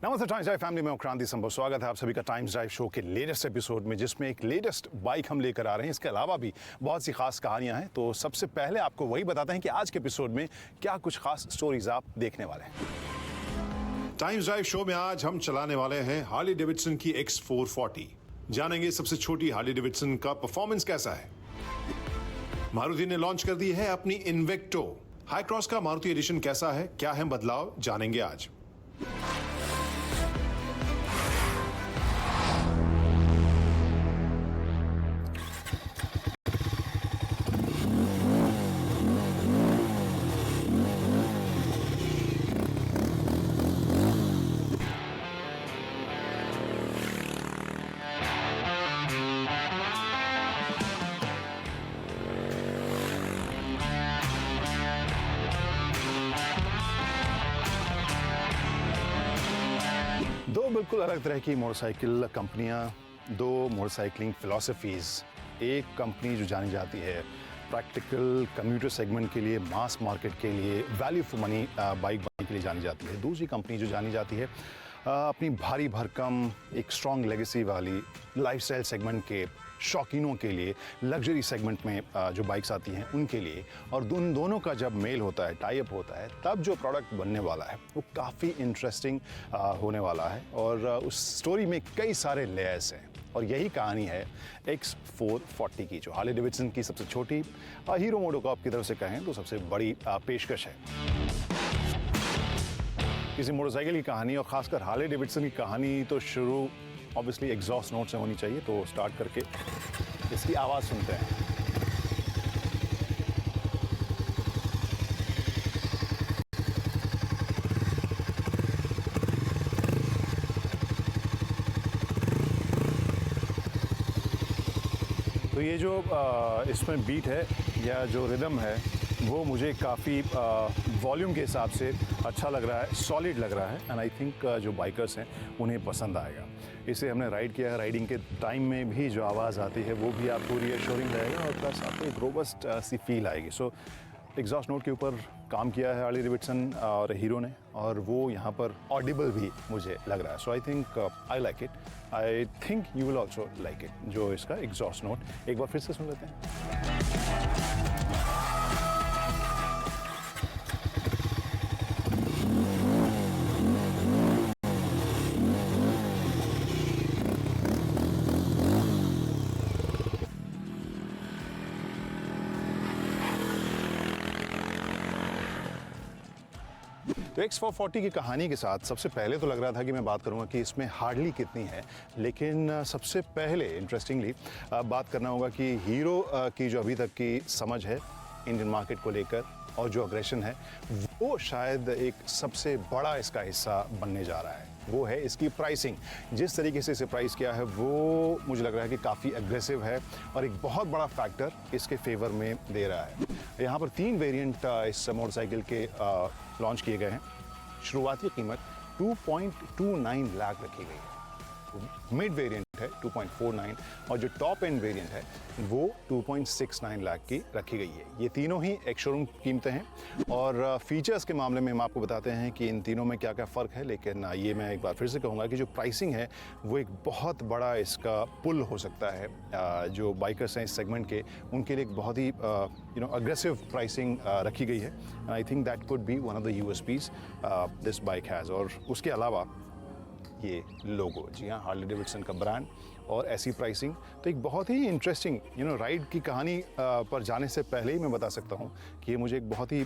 नमस्ते times drive family में क्रांति संभव स्वागत है आप सभी का टाइम्स ड्राइव शो के लेटेस्ट एपिसोड में, जिसमें एक लेटेस्ट बाइक हम लेकर आ रहे हैं। इसके अलावा भी बहुत सी खास कहानियां हैं। तो सबसे पहले आपको वही बताते हैं कि आज के एपिसोड में क्या कुछ खास स्टोरीज आप देखने वाले हैं। टाइम्स ड्राइव शो में आज हम चलाने वाले हैं हार्ली डेविडसन की X440। जानेंगे सबसे छोटी हार्ली डेविडसन का परफॉर्मेंस कैसा है। मारुति ने लॉन्च कर दी है अपनी इन्वेक्टो। हाई क्रॉस का मारुति एडिशन कैसा है, क्या है बदलाव, जानेंगे आज। दो बिल्कुल अलग तरह की मोटरसाइकिल कंपनियां, दो मोटरसाइकिलिंग फिलॉसफीज़। एक कंपनी जो जानी जाती है प्रैक्टिकल कम्यूटर सेगमेंट के लिए, मास मार्केट के लिए, वैल्यू फॉर मनी बाइक बनाने के लिए जानी जाती है। दूसरी कंपनी जो जानी जाती है अपनी भारी भरकम एक स्ट्रॉन्ग लेगेसी वाली लाइफस्टाइल सेगमेंट के शौकीनों के लिए, लग्जरी सेगमेंट में जो बाइक्स आती हैं उनके लिए। और उन दोनों का जब मेल होता है, टाई अप होता है, तब जो प्रोडक्ट बनने वाला है वो काफ़ी इंटरेस्टिंग होने वाला है। और उस स्टोरी में कई सारे लेयर्स हैं और यही कहानी है X440 की, जो हार्ली डेविडसन की सबसे छोटी, हीरो मोटोकॉर्प की तरफ से कहें तो सबसे बड़ी पेशकश है। किसी मोटरसाइकिल की कहानी और ख़ासकर हार्ली डेविडसन की कहानी तो शुरू ऑब्वियसली एग्जॉस्ट नोट से होनी चाहिए। तो स्टार्ट करके इसकी आवाज़ सुनते हैं। तो ये जो इसमें बीट है या जो रिदम है वो मुझे काफ़ी वॉल्यूम के हिसाब से अच्छा लग रहा है, सॉलिड लग रहा है। एंड आई थिंक जो बाइकर्स हैं उन्हें पसंद आएगा। इसे हमने राइड किया है, राइडिंग के टाइम में भी जो आवाज़ आती है वो भी आपको रीअश्योरिंग रहेगा और प्लस आपको एक रोबस्ट सी फील आएगी। सो एग्जॉस्ट नोट के ऊपर काम किया है हार्ली डेविडसन और हीरो ने, और वो यहाँ पर ऑडिबल भी मुझे लग रहा है। So I think I like it, I think you will also like it. जो इसका एग्जॉस्ट नोट एक बार फिर से सुन लेते हैं। तो X440 की कहानी के साथ सबसे पहले तो लग रहा था कि मैं बात करूंगा कि इसमें हार्डली कितनी है, लेकिन सबसे पहले इंटरेस्टिंगली बात करना होगा कि हीरो की जो अभी तक की समझ है इंडियन मार्केट को लेकर और जो अग्रेशन है वो शायद एक सबसे बड़ा इसका हिस्सा बनने जा रहा है। वो है इसकी प्राइसिंग। जिस तरीके से इसे प्राइस किया है वो मुझे लग रहा है कि काफ़ी एग्रेसिव है और एक बहुत बड़ा फैक्टर इसके फेवर में दे रहा है। यहाँ पर 3 वेरिएंट इस मोटरसाइकिल के लॉन्च किए गए हैं। शुरुआती कीमत 2.29 लाख रखी गई है। मिड वेरिएंट है 2.49 और जो टॉप एंड वेरिएंट है वो 2.69 लाख की रखी गई है। ये तीनों ही एक शोरूम कीमतें हैं और फीचर्स के मामले में हम आपको बताते हैं कि इन तीनों में क्या क्या फ़र्क है। लेकिन ये मैं एक बार फिर से कहूँगा कि जो प्राइसिंग है वो एक बहुत बड़ा इसका पुल हो सकता है। जो बाइकर्स हैं इस सेगमेंट के, उनके लिए एक बहुत ही अग्रेसिव प्राइसिंग रखी गई है। And I think that could be one of the USPs this bike has. और उसके अलावा ये लोगो, जी हाँ, हार्ली डेविडसन का ब्रांड और ऐसी प्राइसिंग, तो एक बहुत ही इंटरेस्टिंग राइड की कहानी पर जाने से पहले ही मैं बता सकता हूँ कि ये मुझे एक बहुत ही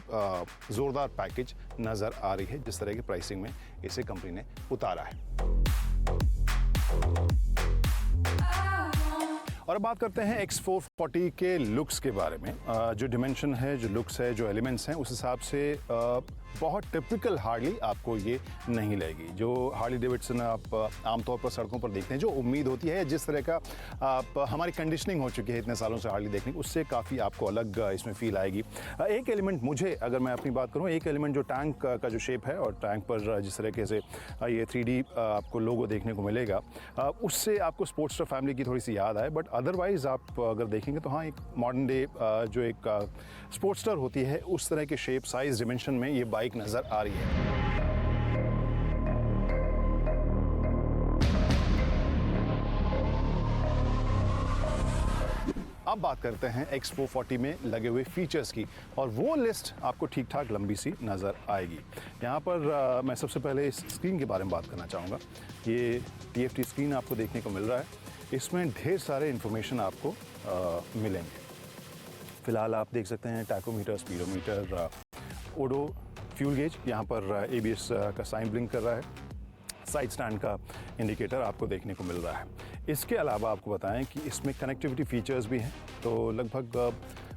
ज़ोरदार पैकेज नज़र आ रही है जिस तरह की प्राइसिंग में इसे कंपनी ने उतारा है। और अब बात करते हैं X440 के लुक्स के बारे में। जो डिमेंशन है, जो लुक्स है, जो एलिमेंट्स हैं, उस हिसाब से बहुत टिपिकल हार्ली आपको ये नहीं लगेगी। जो हार्ली डेविडसन आप आमतौर पर सड़कों पर देखते हैं, जो उम्मीद होती है, जिस तरह का आप हमारी कंडीशनिंग हो चुकी है इतने सालों से हार्ली देखने की, उससे काफ़ी आपको अलग इसमें फील आएगी। एक एलिमेंट मुझे, अगर मैं अपनी बात करूँ, एक एलिमेंट जो टैंक का जो शेप है और टैंक पर जिस तरीके से ये 3D आपको लोगो देखने को मिलेगा, उससे आपको स्पोर्ट्सटर फैमिली की थोड़ी सी याद आए। बट अदरवाइज़ आप अगर देखेंगे तो हाँ, एक मॉडर्न डे जो एक स्पोर्ट्सटर होती है उस तरह के शेप, साइज़, डिमेंशन में ये बाइक नज़र आ रही है। अब बात करते हैं X440 में लगे हुए फीचर्स की, और वो लिस्ट आपको ठीक ठाक लंबी सी नज़र आएगी। यहाँ पर मैं सबसे पहले इस स्क्रीन के बारे में बात करना चाहूँगा। ये TFT स्क्रीन आपको देखने को मिल रहा है, इसमें ढेर सारे इन्फॉर्मेशन आपको मिलेंगे। फ़िलहाल आप देख सकते हैं टैकोमीटर, स्पीडोमीटर, ओडो, फ्यूल गेज, यहाँ पर ABS का साइन ब्लिंक कर रहा है, साइड स्टैंड का इंडिकेटर आपको देखने को मिल रहा है। इसके अलावा आपको बताएं कि इसमें कनेक्टिविटी फीचर्स भी हैं, तो लगभग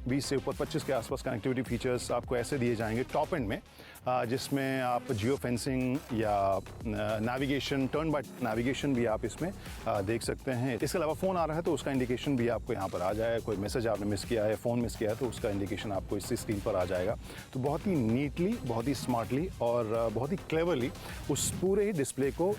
20 से ऊपर 25 के आसपास कनेक्टिविटी फीचर्स आपको ऐसे दिए जाएंगे टॉप एंड में, जिसमें आप जियो फेंसिंग या नेविगेशन, टर्न बाय नेविगेशन भी आप इसमें देख सकते हैं। इसके अलावा फ़ोन आ रहा है तो उसका इंडिकेशन भी आपको यहाँ पर आ जाएगा। कोई मैसेज आपने मिस किया है, फ़ोन मिस किया है, तो उसका इंडिकेशन आपको इसी स्क्रीन पर आ जाएगा। तो बहुत ही नीटली, बहुत ही स्मार्टली और बहुत ही क्लेवरली उस पूरे ही डिस्प्ले को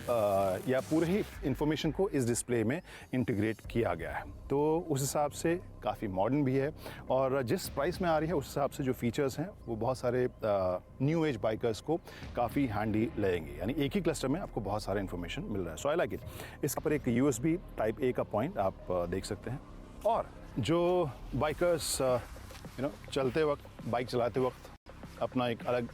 या पूरे ही इंफॉर्मेशन को इस डिस्प्ले में इंटीग्रेट किया गया है। तो उस हिसाब से काफ़ी मॉडर्न भी है, और जिस प्राइस में आ रही है उस हिसाब से जो फीचर्स हैं वो बहुत सारे न्यू एज बाइकर्स को काफ़ी हैंडी लगेंगे। यानी एक ही क्लस्टर में आपको बहुत सारा इन्फॉर्मेशन मिल रहा है। So I like it. इसका पर एक USB टाइप A का पॉइंट आप देख सकते हैं, और जो बाइकर्स चलते वक्त, बाइक चलाते वक्त अपना एक अलग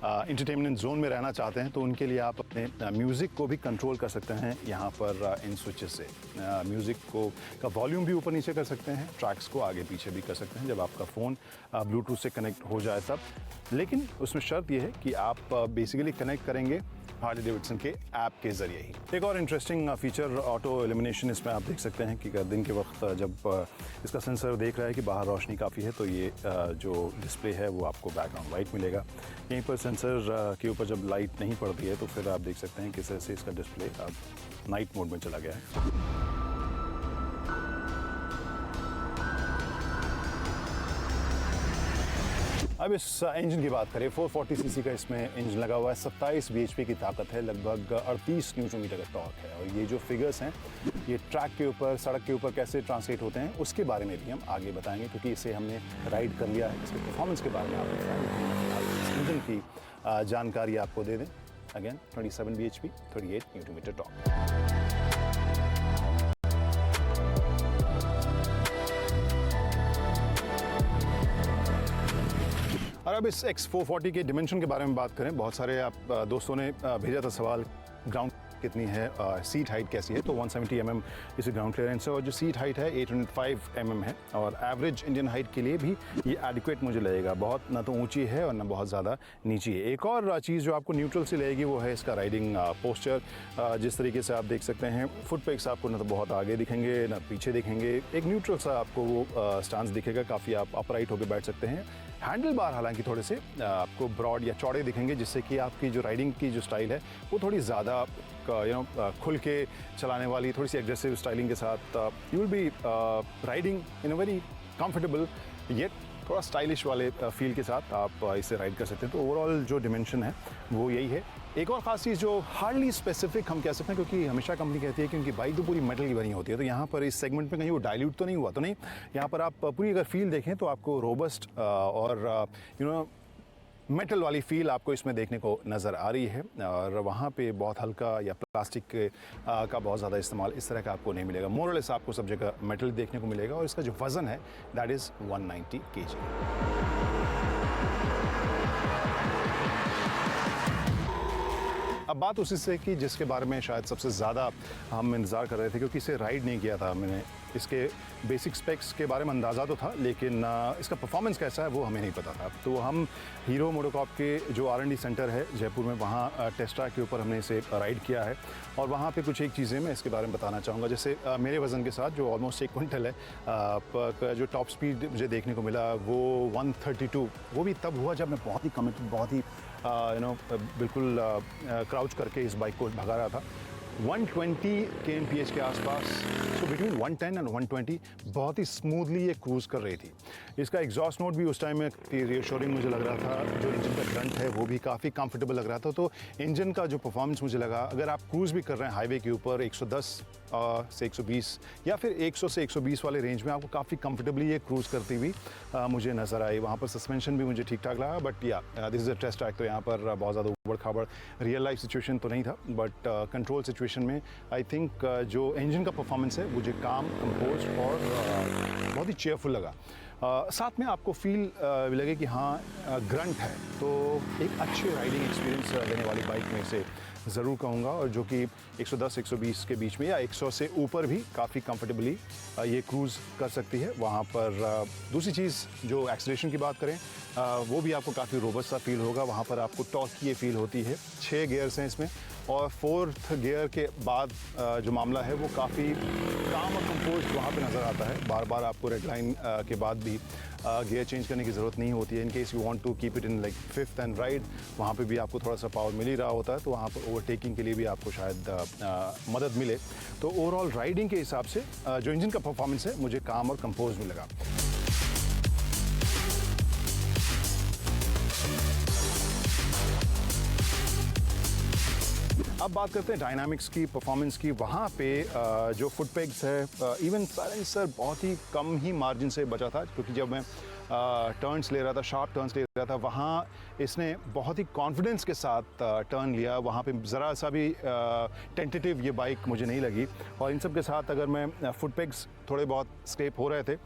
इंटरटेनमेंट जोन में रहना चाहते हैं, तो उनके लिए आप अपने म्यूज़िक को भी कंट्रोल कर सकते हैं यहाँ पर इन स्विचेस से। म्यूज़िक को का वॉल्यूम भी ऊपर नीचे कर सकते हैं, ट्रैक्स को आगे पीछे भी कर सकते हैं जब आपका फ़ोन ब्लूटूथ से कनेक्ट हो जाए तब। लेकिन उसमें शर्त यह है कि आप बेसिकली कनेक्ट करेंगे हार्ले डेविडसन के ऐप के ज़रिए ही। एक और इंटरेस्टिंग फीचर ऑटो इल्यूमिनेशन इसमें आप देख सकते हैं कि दिन के वक्त जब इसका सेंसर देख रहा है कि बाहर रोशनी काफ़ी है, तो ये जो डिस्प्ले है वो आपको बैकग्राउंड लाइट मिलेगा। यहीं पर सेंसर के ऊपर जब लाइट नहीं पड़ती है तो फिर आप देख सकते हैं किस तरह से इसका डिस्प्ले अब नाइट मोड में चला गया है। अब इस इंजन की बात करें, 440 सीसी का इसमें इंजन लगा हुआ है, 27 bhp की ताकत है, लगभग 38 न्यूटन मीटर का टॉर्क है। और ये जो फिगर्स हैं ये ट्रैक के ऊपर, सड़क के ऊपर कैसे ट्रांसलेट होते हैं उसके बारे में भी हम आगे बताएंगे, क्योंकि इसे हमने राइड कर लिया है। इसके परफॉर्मेंस के बारे में आप इंजन की जानकारी आपको दे दें। Again 27 bhp, 38 newton metre torque. और अब इस X440 के डिमेंशन के बारे में बात करें, बहुत सारे आप दोस्तों ने भेजा था सवाल, ग्राउंड कितनी है, सीट हाइट कैसी है, तो 170 mm इसे ग्राउंड क्लियरेंस है, और जो सीट हाइट है 805 mm है, और एवरेज इंडियन हाइट के लिए भी ये एडिक्वेट मुझे लगेगा। बहुत ना तो ऊंची है और ना बहुत ज़्यादा नीची है। एक और चीज़ जो आपको न्यूट्रल से लगेगी वो है इसका राइडिंग पोस्चर। जिस तरीके से आप देख सकते हैं, फुट पेक्स आपको ना तो बहुत आगे दिखेंगे ना पीछे दिखेंगे, एक न्यूट्रल सा आपको वो स्टांस दिखेगा, काफ़ी आप अपराइट होकर बैठ सकते हैं। हैंडल बार हालांकि थोड़े से आपको ब्रॉड या चौड़े दिखेंगे, जिससे कि आपकी जो राइडिंग की जो स्टाइल है वो थोड़ी ज़्यादा खुल के चलाने वाली, थोड़ी सी एग्रेसिव स्टाइलिंग के साथ you will be riding in a very comfortable yet थोड़ा स्टाइलिश वाले फील के साथ आप इसे राइड कर सकते हैं। तो ओवरऑल जो डिमेंशन है वो यही है। एक और ख़ास चीज़ जो हार्डली स्पेसिफिक हम कह सकते हैं, क्योंकि हमेशा कंपनी कहती है कि उनकी बाइक तो पूरी मेटल की बनी होती है, तो यहाँ पर इस सेगमेंट में कहीं वो डाइल्यूट तो नहीं हुआ, तो नहीं, यहाँ पर आप पूरी अगर फील देखें तो आपको रोबस्ट और मेटल वाली फील आपको इसमें देखने को नज़र आ रही है। और वहाँ पे बहुत हल्का या प्लास्टिक का बहुत ज़्यादा इस्तेमाल इस तरह का आपको नहीं मिलेगा। मोरलेस आपको सब जगह मेटल देखने को मिलेगा, और इसका जो वज़न है दैट इज़ 190 kg। अब बात उसी से कि जिसके बारे में शायद सबसे ज़्यादा हम इंतज़ार कर रहे थे, क्योंकि इसे राइड नहीं किया था मैंने। इसके बेसिक स्पेक्स के बारे में अंदाज़ा तो था, लेकिन इसका परफॉर्मेंस कैसा है वो हमें नहीं पता था। तो हम हीरो मोटोकॉर्प के जो R&D सेंटर है जयपुर में, वहाँ टेस्ट ट्रैक के ऊपर हमने इसे राइड किया है, और वहाँ पे कुछ एक चीज़ें मैं इसके बारे में बताना चाहूँगा। जैसे मेरे वज़न के साथ जो ऑलमोस्ट 1 क्विंटल है, जो टॉप स्पीड मुझे देखने को मिला वो 132, वो भी तब हुआ जब मैं बहुत ही कमिटेड, बहुत ही बिल्कुल क्राउच करके इस बाइक को भगा रहा था। 120 kmph के आसपास, सो बिटवीन 110 एंड 120 बहुत ही स्मूथली ये क्रूज़ कर रही थी। इसका एग्जॉस्ट नोट भी उस टाइम में रियश्योरिंग मुझे लग रहा था, जो इंजन का ग्रंट है वो भी काफ़ी कंफर्टेबल लग रहा था। तो इंजन का जो परफॉर्मेंस मुझे लगा, अगर आप क्रूज़ भी कर रहे हैं हाईवे के ऊपर 110 से 120 या फिर 100 से 120 वाले रेंज में, आपको काफ़ी कंफर्टेबली ये क्रूज़ करती हुई मुझे नज़र आई। वहाँ पर सस्पेंशन भी मुझे ठीक ठाक लगा, but yeah this is a test track, तो यहाँ पर बहुत ज़्यादा उबड़ खाबड़ रियल लाइफ सिचुएशन तो नहीं था, बट कंट्रोल सिचुएशन में आई थिंक जो इंजन का परफॉर्मेंस है मुझे काम, कंपोज और बहुत ही चेयरफुल लगा। साथ में आपको फील लगे कि हाँ ग्रंट है, तो एक अच्छे राइडिंग एक्सपीरियंस देने वाली बाइक में से ज़रूर कहूँगा, और जो कि 110-120 के बीच में या 100 से ऊपर भी काफ़ी कंफर्टेबली ये क्रूज़ कर सकती है। वहाँ पर दूसरी चीज़ जो एक्सीलरेशन की बात करें, वो भी आपको काफ़ी रोबस्ट सा फील होगा। वहाँ पर आपको टॉर्क की ये फील होती है। 6 गियर्स हैं इसमें, और 4th गियर के बाद जो मामला है वो काफ़ी काम और कंपोज वहाँ पे नज़र आता है। बार बार आपको रेड लाइन के बाद भी गियर चेंज करने की ज़रूरत नहीं होती है। In case you want to keep it in like 5th and ride, वहाँ पे भी आपको थोड़ा सा पावर मिल ही रहा होता है, तो वहाँ पर ओवरटेकिंग के लिए भी आपको शायद मदद मिले। तो ओवरऑल राइडिंग के हिसाब से जो इंजन का परफॉर्मेंस है मुझे काम और कंपोज में लगा। अब बात करते हैं डायनामिक्स की, परफॉर्मेंस की। वहाँ पे जो फुट पेग्स है, इवन साइलेंसर बहुत ही कम ही मार्जिन से बचा था, क्योंकि जब मैं टर्न्स ले रहा था, शार्प टर्न्स ले रहा था, वहाँ इसने बहुत ही कॉन्फिडेंस के साथ टर्न लिया। वहाँ पे ज़रा सा भी टेंटेटिव ये बाइक मुझे नहीं लगी। और इन सब के साथ अगर मैं फुट पेग्स थोड़े बहुत स्केप हो रहे थे,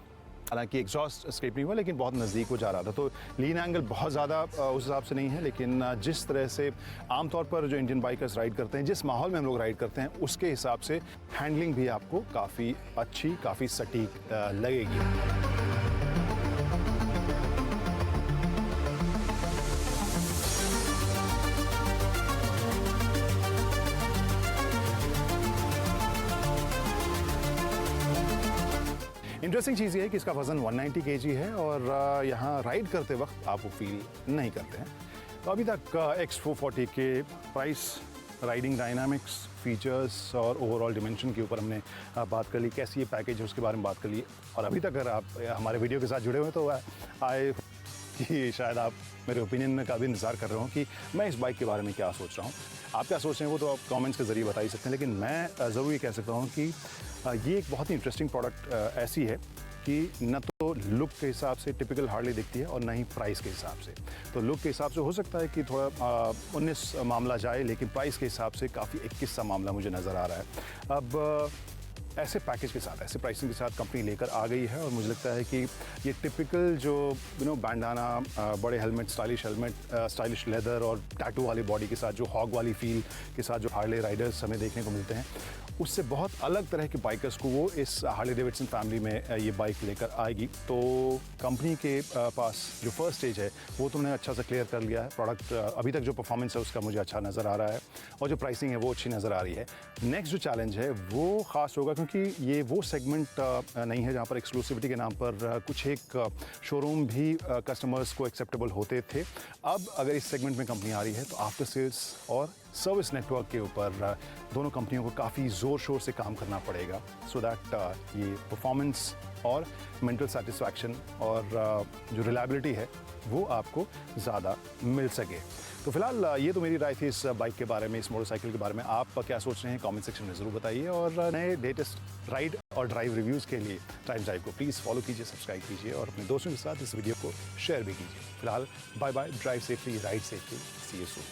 हालांकि एग्जॉस्ट स्केप नहीं हुआ, लेकिन बहुत नज़दीक वो जा रहा था, तो लीन एंगल बहुत ज़्यादा उस हिसाब से नहीं है। लेकिन जिस तरह से आमतौर पर जो इंडियन बाइकर्स राइड करते हैं, जिस माहौल में हम लोग राइड करते हैं, उसके हिसाब से हैंडलिंग भी आपको काफ़ी अच्छी, काफ़ी सटीक लगेगी। इंटरेस्टिंग चीज़ ये है कि इसका वज़न 190 kg है, और यहाँ राइड करते वक्त आप वो फील नहीं करते हैं। तो अभी तक X440 के प्राइस, राइडिंग डायनामिक्स, फीचर्स और ओवरऑल डिमेंशन के ऊपर हमने बात कर ली। कैसी ये पैकेज है उसके बारे में बात कर ली। और अभी तक अगर आप हमारे वीडियो के साथ जुड़े हुए हैं तो आए कि शायद आप मेरे ओपिनियन का भी इंतज़ार कर रहे हो कि मैं इस बाइक के बारे में क्या सोच रहा हूँ। आप क्या सोच रहे हैं वो तो आप कमेंट्स के ज़रिए बता ही सकते हैं, लेकिन मैं ज़रूर ये कह सकता हूँ कि ये एक बहुत ही इंटरेस्टिंग प्रोडक्ट ऐसी है कि न तो लुक के हिसाब से टिपिकल हार्ले दिखती है, और न ही प्राइस के हिसाब से। तो लुक के हिसाब से हो सकता है कि थोड़ा 19 मामला जाए, लेकिन प्राइस के हिसाब से काफ़ी 21 सा मामला मुझे नज़र आ रहा है। अब ऐसे पैकेज के साथ, ऐसे प्राइसिंग के साथ कंपनी लेकर आ गई है, और मुझे लगता है कि ये टिपिकल जो बैंडाना, बड़े helmet, stylish helmet, stylish leather और टैटू वाली बॉडी के साथ, जो हॉग वाली फील के साथ जो हार्ले राइडर्स हमें देखने को मिलते हैं, उससे बहुत अलग तरह के बाइकर्स को वो इस हार्ले डेविडसन फैमिली में ये बाइक लेकर आएगी। तो कंपनी के पास जो फर्स्ट स्टेज है वो तुमने अच्छा सा क्लियर कर लिया है। प्रोडक्ट अभी तक जो परफॉर्मेंस है उसका मुझे अच्छा नज़र आ रहा है, और जो प्राइसिंग है वो अच्छी नज़र आ रही है। नेक्स्ट जो चैलेंज है वो ख़ास होगा, क्योंकि ये वो सेगमेंट नहीं है जहाँ पर एक्सक्लूसिविटी के नाम पर कुछ एक शोरूम भी कस्टमर्स को एक्सेप्टेबल होते थे। अब अगर इस सेगमेंट में कंपनी आ रही है तो आफ्टर सेल्स और सर्विस नेटवर्क के ऊपर दोनों कंपनियों को काफ़ी ज़ोर शोर से काम करना पड़ेगा, सो दैट ये परफॉर्मेंस और मेंटल सेटिस्फैक्शन और जो रिलायबिलिटी है वो आपको ज़्यादा मिल सके। तो फिलहाल ये तो मेरी राय थी इस बाइक के बारे में, इस मोटरसाइकिल के बारे में। आप क्या सोच रहे हैं कमेंट सेक्शन में ज़रूर बताइए, और नए लेटेस्ट राइड और ड्राइव रिव्यूज़ के लिए टाइम ड्राइव को प्लीज़ फॉलो कीजिए, सब्सक्राइब कीजिए, और अपने दोस्तों के साथ इस वीडियो को शेयर भी कीजिए। फिलहाल bye bye, drive safely, ride safely, see you soon.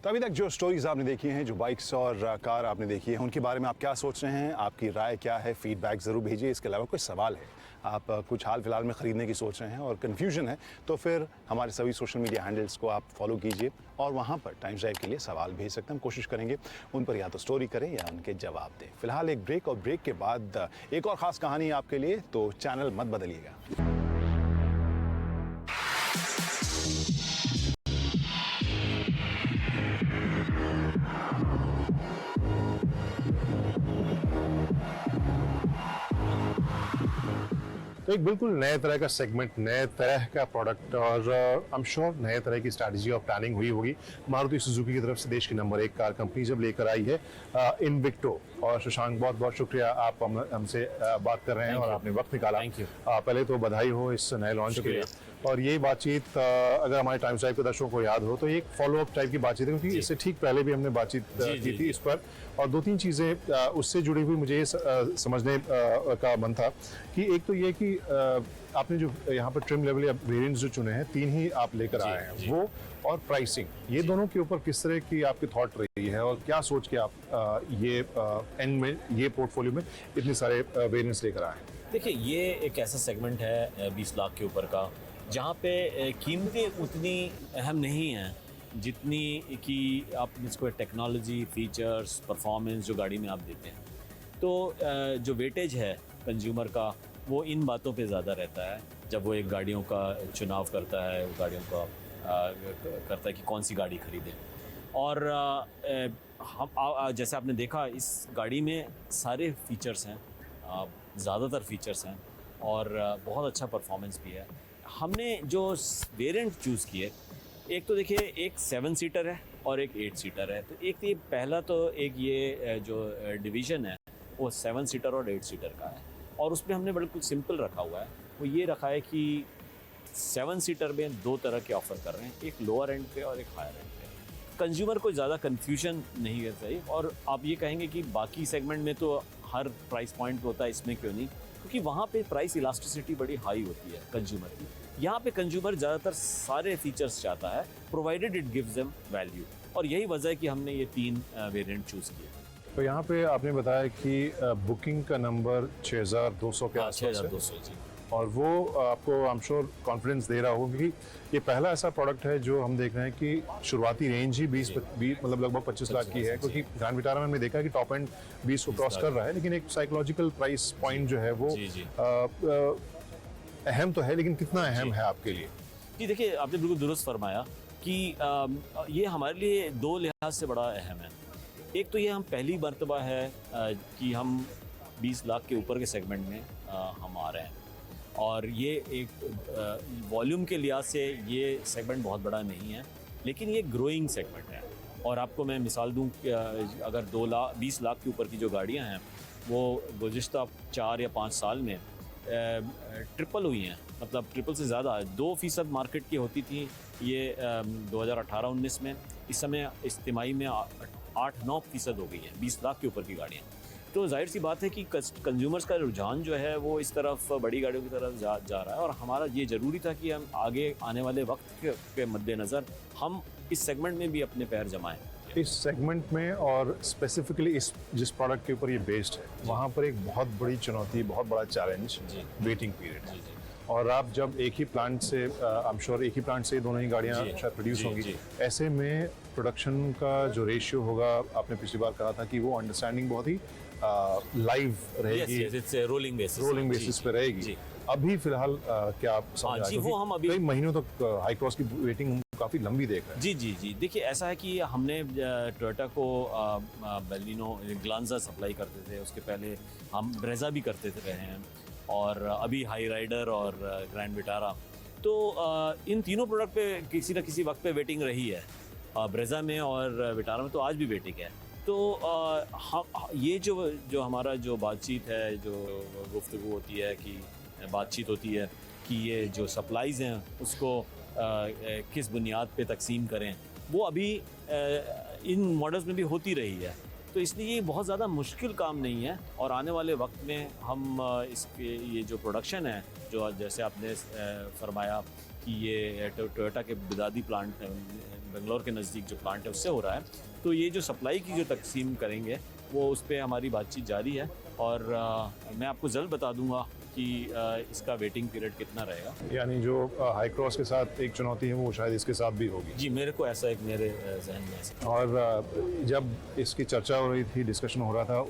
तो अभी तक जो स्टोरीज़ आपने देखी हैं, जो बाइक्स और कार आपने देखी है, उनके बारे में आप क्या सोच रहे हैं, आपकी राय क्या है, फीडबैक ज़रूर भेजिए। इसके अलावा कोई सवाल है, आप कुछ हाल फिलहाल में ख़रीदने की सोच रहे हैं और कन्फ्यूजन है, तो फिर हमारे सभी सोशल मीडिया हैंडल्स को आप फॉलो कीजिए, और वहाँ पर टाइम ड्राइव के लिए सवाल भेज सकते हैं। हम कोशिश करेंगे उन पर या तो स्टोरी करें या उनके जवाब दें। फिलहाल एक ब्रेक, और ब्रेक के बाद एक और ख़ास कहानी आपके लिए, तो चैनल मत बदलिएगा। तो एक बिल्कुल नए तरह का सेगमेंट, नए तरह का प्रोडक्ट और आई एम श्योर नए तरह की स्ट्रैटेजी और प्लानिंग हुई होगी मारुति सुजुकी की तरफ से। देश की नंबर 1 कार कंपनी जब लेकर आई है इन्विक्टो। और शशांक, बहुत बहुत शुक्रिया आप हमसे बात कर रहे हैं और आपने वक्त निकाला। Thank you. पहले तो बधाई हो इस नए लॉन्च के लिए। और ये बातचीत अगर हमारे टाइम्स लाइव के दर्शकों को याद हो तो ये एक फॉलोअप टाइप की बातचीत है, क्योंकि इससे ठीक पहले भी हमने बातचीत की थी इस पर। और 2-3 चीज़ें उससे जुड़ी हुई मुझे ये समझने का मन था कि एक तो ये कि आपने जो यहाँ पर ट्रिम लेवल या वेरिएंट्स जो चुने हैं 3 ही आप लेकर आए हैं, वो और प्राइसिंग, ये दोनों के ऊपर किस तरह की आपकी थॉट रही है और क्या सोच के आप ये एंड में ये पोर्टफोलियो में इतने सारे वेरिएंट्स लेकर आए हैं? देखिए, ये एक ऐसा सेगमेंट है 20 लाख के ऊपर का जहाँ पे कीमतें उतनी अहम नहीं हैं जितनी कि आप इसको टेक्नोलॉजी, फीचर्स, परफॉर्मेंस जो गाड़ी में आप देते हैं। तो जो वेटेज है कंज्यूमर का वो इन बातों पे ज़्यादा रहता है जब वो एक गाड़ियों का चुनाव करता है, गाड़ियों का करता है कि कौन सी गाड़ी खरीदे। और हम जैसे आपने देखा इस गाड़ी में सारे फीचर्स हैं, ज़्यादातर फीचर्स हैं और बहुत अच्छा परफॉर्मेंस भी है। हमने जो वेरिएंट चूज़ किए, एक तो देखिए एक 7 सीटर है और एक 8 सीटर है। तो एक ये पहला तो एक ये जो डिवीज़न है वो 7 सीटर और 8 सीटर का है और उसमें हमने बिल्कुल सिंपल रखा हुआ है। वो ये रखा है कि 7 सीटर में 2 तरह के ऑफ़र कर रहे हैं, एक लोअर एंड पे और एक हायर एंड पे। कंज्यूमर को ज़्यादा कन्फ्यूजन नहीं है चाहिए। और आप ये कहेंगे कि बाकी सेगमेंट में तो हर प्राइस पॉइंट पे होता है, इसमें क्यों नहीं? क्योंकि वहाँ पे प्राइस इलास्टिसिटी बड़ी हाई होती है कंज्यूमर की। यहाँ पे कंज्यूमर ज़्यादातर सारे फीचर्स चाहता है provided it gives them value. और यही वजह है कि हमने ये 3 वेरिएंट चूज़ किए। तो यहाँ पे आपने बताया कि बुकिंग का नंबर 6200 के आसपास है 6200 जी। और वो आपको आई एम श्योर कॉन्फिडेंस दे रहा होगा कि ये पहला ऐसा प्रोडक्ट है जो हम देख रहे हैं कि शुरुआती रेंज ही 20 मतलब लगभग 25 लाख की है। क्योंकि ग्रैंड विटारा में हमने देखा कि टॉप एंड 20 को क्रॉस कर रहा है, लेकिन एक साइकोलॉजिकल प्राइस पॉइंट जो है वो अहम तो है, लेकिन कितना अहम है आपके लिए? जी देखिए, आपने बिल्कुल दुरुस्त फरमाया कि ये हमारे लिए 2 लिहाज से बड़ा अहम है। एक तो ये हम पहली मर्तबा है कि हम 20 लाख के ऊपर के सेगमेंट में हम आ रहे हैं और ये एक वॉल्यूम के लिहाज से ये सेगमेंट बहुत बड़ा नहीं है, लेकिन ये ग्रोइंग सेगमेंट है। और आपको मैं मिसाल दूं कि अगर 20 लाख के ऊपर की जो गाड़ियां हैं वो गुज़िश्ता 4 या 5 साल में ट्रिपल हुई हैं, मतलब ट्रिपल से ज़्यादा 2% मार्केट की होती थी ये 2018-19 में। इस समय इज्तिमाई में 8-9% हो गई है 20 लाख के ऊपर की गाड़ियाँ। तो जाहिर सी बात है कि कंज्यूमर्स का रुझान जो है वो इस तरफ बड़ी गाड़ियों की तरफ जा रहा है और हमारा ये ज़रूरी था कि हम आगे आने वाले वक्त के मद्देनज़र हम इस सेगमेंट में भी अपने पैर जमाएं। इस सेगमेंट में और स्पेसिफिकली इस जिस प्रोडक्ट के ऊपर ये बेस्ड है वहाँ पर एक बहुत बड़ी चुनौती, बहुत बड़ा चैलेंज वेटिंग पीरियड है। और आप जब एक ही प्लांट से आई एम श्योर एक ही प्लांट से दोनों ही गाड़ियाँ शायद प्रोड्यूस होंगी, ऐसे में प्रोडक्शन का जो रेशियो होगा, आपने पिछली बार कहा था कि वो अंडरस्टैंडिंग बहुत ही लाइव रहेगी, रोलिंग बेसिस पे रहेगी। अभी फिलहाल क्या आप समझ रहे हैं? वो हम अभी कई महीनों तक हाई क्रॉस की वेटिंग काफ़ी लंबी देख रहे हैं। जी। देखिए, ऐसा है कि हमने टोयोटा को बेलिनो ग्लांजा सप्लाई करते थे, उसके पहले हम ब्रेजा भी करते रहे हैं और अभी हाई राइडर और ग्रैंड विटारा। तो इन तीनों प्रोडक्ट पे किसी न किसी वक्त पे वेटिंग रही है, ब्रेजा में और विटारा में तो आज भी वेटिंग है। तो हम ये जो हमारा जो बातचीत है, जो गुफ्तगू होती है कि बातचीत होती है कि ये जो सप्लाईज़ हैं उसको किस बुनियाद पे तकसीम करें, वो अभी इन मॉडल्स में भी होती रही है। तो इसलिए ये बहुत ज़्यादा मुश्किल काम नहीं है और आने वाले वक्त में हम इसके ये जो प्रोडक्शन है, जो जैसे आपने फरमाया कि ये टोयोटा के बिदादी प्लांट बेंगलोर के नज़दीक जो प्लांट है उससे हो रहा है, तो ये जो सप्लाई की जो तकसीम करेंगे वो उस पर हमारी बातचीत जारी है और मैं आपको जल्द बता दूंगा कि इसका वेटिंग पीरियड कितना रहेगा। यानी जो हाई क्रॉस के साथ एक चुनौती है वो शायद इसके साथ भी होगी। जी, मेरे को ऐसा एक मेरे जहन में ऐसा। और जब इसकी चर्चा हो रही थी, डिस्कशन हो रहा था,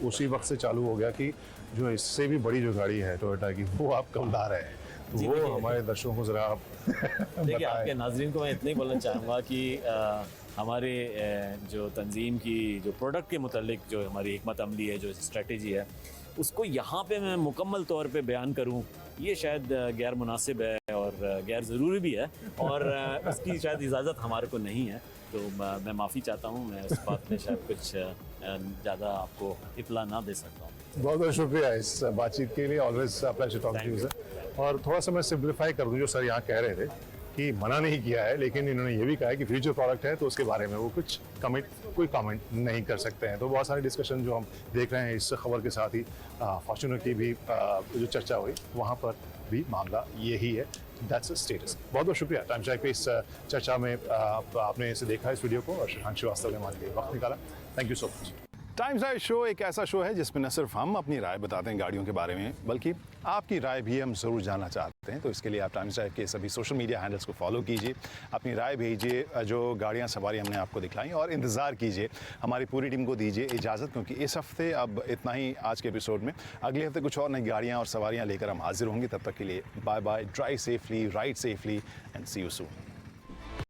उसी वक्त से चालू हो गया कि जो इससे भी बड़ी जो गाड़ी है टोयोटा की वो आप कब ला रहे हैं, तो वो हमारे दर्शकों को ज़रा आप देखिए, आपके नाज़रीन को मैं इतना ही बोलना चाहूँगा कि हमारे जो तंजीम की जो प्रोडक्ट के मुतालिक जो हमारी हिकमत अमली है, जो स्ट्रेटेजी है, उसको यहाँ पे मैं मुकम्मल तौर पे बयान करूँ, ये शायद गैर मुनासिब है और गैर ज़रूरी भी है, और उसकी शायद इजाज़त हमारे को नहीं है। तो मैं माफ़ी चाहता हूँ, मैं इस बात में शायद कुछ ज़्यादा आपको इतला ना दे सकता हूँ। बहुत बहुत शुक्रिया इस बातचीत के लिए। Always pleasure talking to you sir. और थोड़ा सा मैं सिंप्लीफाई कर दूं, जो सर यहाँ कह रहे थे कि मना नहीं किया है, लेकिन इन्होंने ये भी कहा है कि फ्यूचर प्रोडक्ट है तो उसके बारे में वो कोई कमेंट नहीं कर सकते हैं। तो बहुत सारे डिस्कशन जो हम देख रहे हैं इस खबर के साथ ही फॉर्च्यूनर की भी जो चर्चा हुई वहाँ पर भी मामला यही है। That's a status. बहुत बहुत शुक्रिया टाइम्स लाइव पे इस चर्चा में आपने इसे देखा इस वीडियो को, और श्रीकांत श्रीवास्तव ने हमारे लिए वक्त निकाला। Thank you so much. Times live show एक ऐसा शो है जिसमें न सिर्फ हम अपनी राय बताते हैं गाड़ियों के बारे में, बल्कि आपकी राय भी हम ज़रूर जानना चाहते हैं। तो इसके लिए आप टाइम्स लाइव के सभी सोशल मीडिया हैंडल्स को फॉलो कीजिए, अपनी राय भेजिए, जो गाड़ियाँ सवारी हमने आपको दिखलाई, और इंतज़ार कीजिए, हमारी पूरी टीम को दीजिए इजाज़त, क्योंकि इस हफ्ते अब इतना ही आज के एपिसोड में। अगले हफ्ते कुछ और नई गाड़ियाँ और सवारियाँ लेकर हम हाजिर होंगे। तब तक के लिए bye bye, drive safely, ride safely, and see you soon.